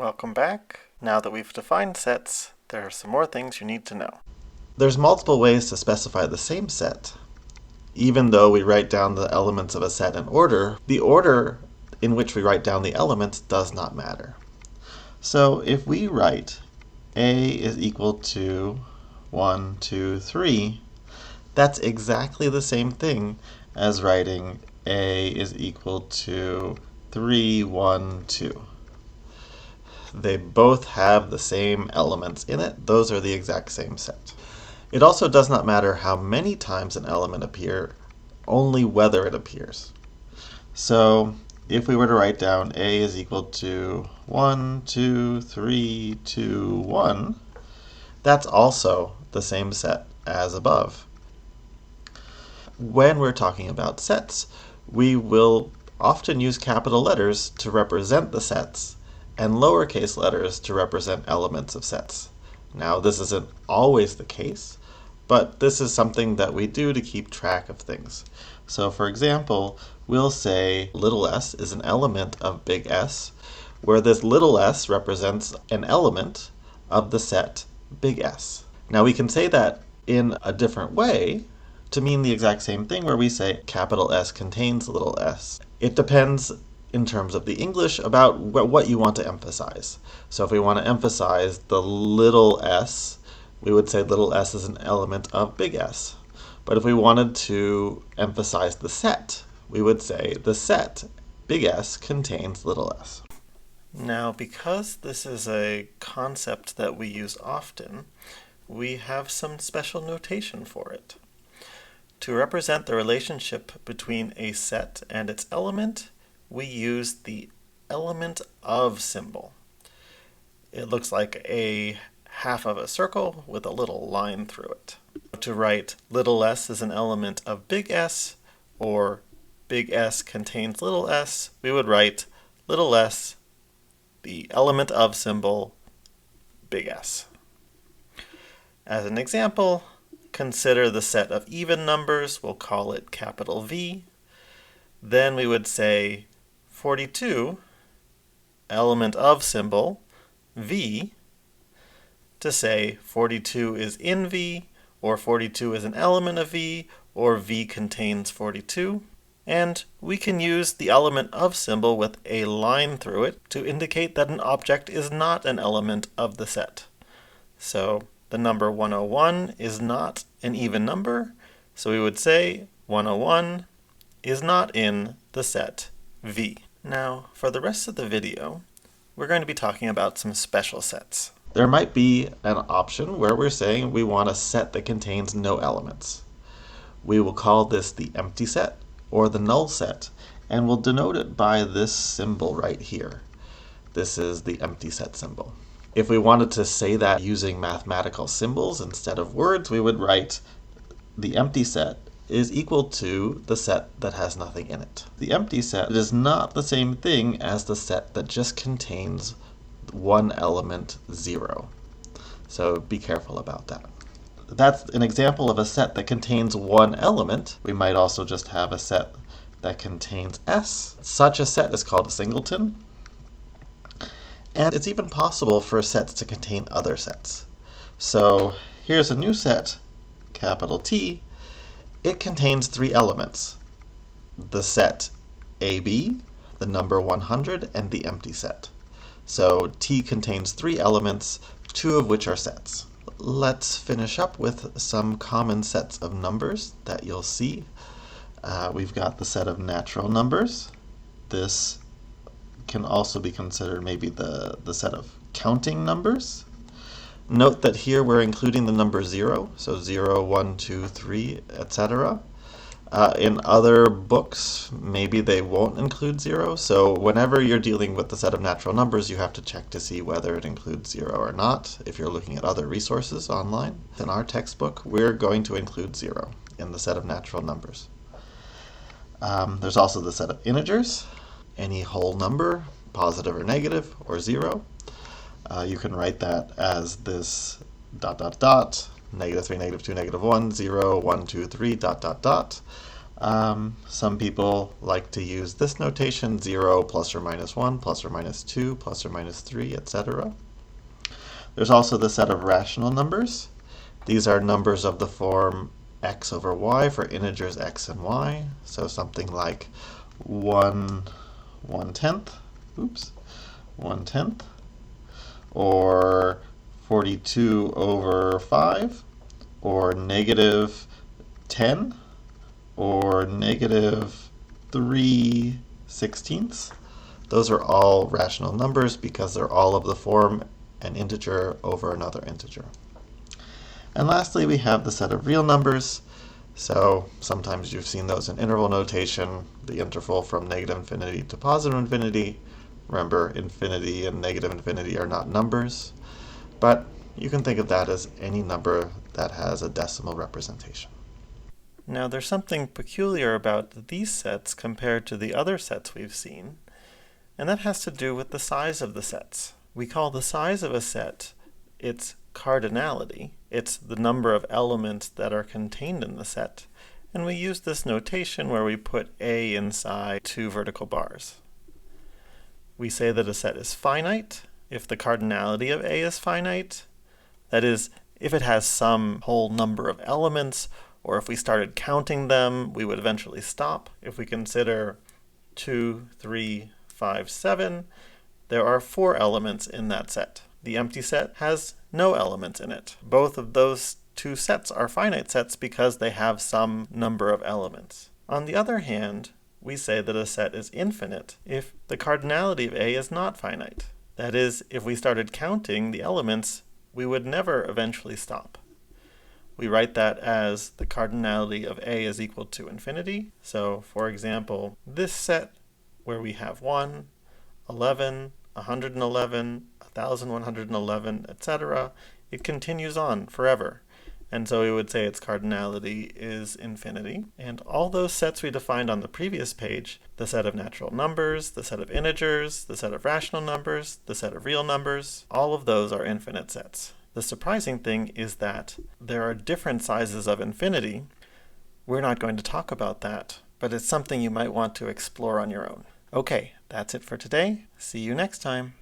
Welcome back. Now that we've defined sets, there are some more things you need to know. There's multiple ways to specify the same set. Even though we write down the elements of a set in order, the order in which we write down the elements does not matter. So if we write A is equal to 1, 2, 3, that's exactly the same thing as writing A is equal to 3, 1, 2. They both have the same elements in it. Those are the exact same set. It also does not matter how many times an element appears, only whether it appears. So if we were to write down A is equal to 1, 2, 3, 2, 1, that's also the same set as above. When we're talking about sets, we will often use capital letters to represent the sets and lowercase letters to represent elements of sets. Now, this isn't always the case, but this is something that we do to keep track of things. So for example, we'll say little s is an element of big S, where this little s represents an element of the set big S. Now we can say that in a different way to mean the exact same thing, where we say capital S contains little s. It depends in terms of the English about what you want to emphasize. So if we want to emphasize the little s, we would say little s is an element of big S. But if we wanted to emphasize the set, we would say the set big S contains little s. Now, because this is a concept that we use often, we have some special notation for it. To represent the relationship between a set and its element, we use the element of symbol. It looks like a half of a circle with a little line through it. To write little s is an element of big S, or big S contains little s, we would write little s, the element of symbol, big S. As an example, consider the set of even numbers. We'll call it capital V. Then we would say 42, element of symbol, V, to say 42 is in V, or 42 is an element of V, or V contains 42. And we can use the element of symbol with a line through it to indicate that an object is not an element of the set. So the number 101 is not an even number, so we would say 101 is not in the set V. Now, for the rest of the video, we're going to be talking about some special sets. There might be an option where we're saying we want a set that contains no elements. We will call this the empty set or the null set, and we'll denote it by this symbol right here. This is the empty set symbol. If we wanted to say that using mathematical symbols instead of words, we would write the empty set is equal to the set that has nothing in it. The empty set is not the same thing as the set that just contains one element, 0. So be careful about that. That's an example of a set that contains one element. We might also just have a set that contains S. Such a set is called a singleton. And it's even possible for sets to contain other sets. So here's a new set, capital T. It contains 3 elements: the set AB, the number 100, and the empty set. So T contains 3 elements, 2 of which are sets. Let's finish up with some common sets of numbers that you'll see. We've got the set of natural numbers. This can also be considered maybe the set of counting numbers. Note that here we're including the number 0, so 0, 1, 2, 3, etc. In other books, maybe they won't include 0, so whenever you're dealing with the set of natural numbers, you have to check to see whether it includes 0 or not. If you're looking at other resources online, in our textbook, we're going to include 0 in the set of natural numbers. There's also the set of integers, any whole number, positive or negative, or 0. You can write that as this ... -3, -2, -1, 0, 1, 2, 3, ... Some people like to use this notation: 0 plus or minus 1 plus or minus 2 plus or minus 3, etc. There's also the set of rational numbers. These are numbers of the form x over y for integers x and y. So something like 1/10, oops, 1/10, or 42 over 5, or negative 10, or negative 3/16. Those are all rational numbers because they're all of the form an integer over another integer. And lastly, we have the set of real numbers. So sometimes you've seen those in interval notation, the interval from negative infinity to positive infinity. Remember, infinity and negative infinity are not numbers, but you can think of that as any number that has a decimal representation. Now, there's something peculiar about these sets compared to the other sets we've seen, and that has to do with the size of the sets. We call the size of a set its cardinality. It's the number of elements that are contained in the set, and we use this notation where we put A inside two vertical bars. We say that a set is finite if the cardinality of A is finite. That is, if it has some whole number of elements, or if we started counting them, we would eventually stop. If we consider 2, 3, 5, 7, there are 4 elements in that set. The empty set has no elements in it. Both of those two sets are finite sets because they have some number of elements. On the other hand, we say that a set is infinite if the cardinality of A is not finite. That is, if we started counting the elements, we would never eventually stop. We write that as the cardinality of A is equal to infinity. So, for example, this set where we have 1, 11, 111, 1111, etc., it continues on forever. And so we would say its cardinality is infinity. And all those sets we defined on the previous page, the set of natural numbers, the set of integers, the set of rational numbers, the set of real numbers, all of those are infinite sets. The surprising thing is that there are different sizes of infinity. We're not going to talk about that, but it's something you might want to explore on your own. Okay, that's it for today. See you next time.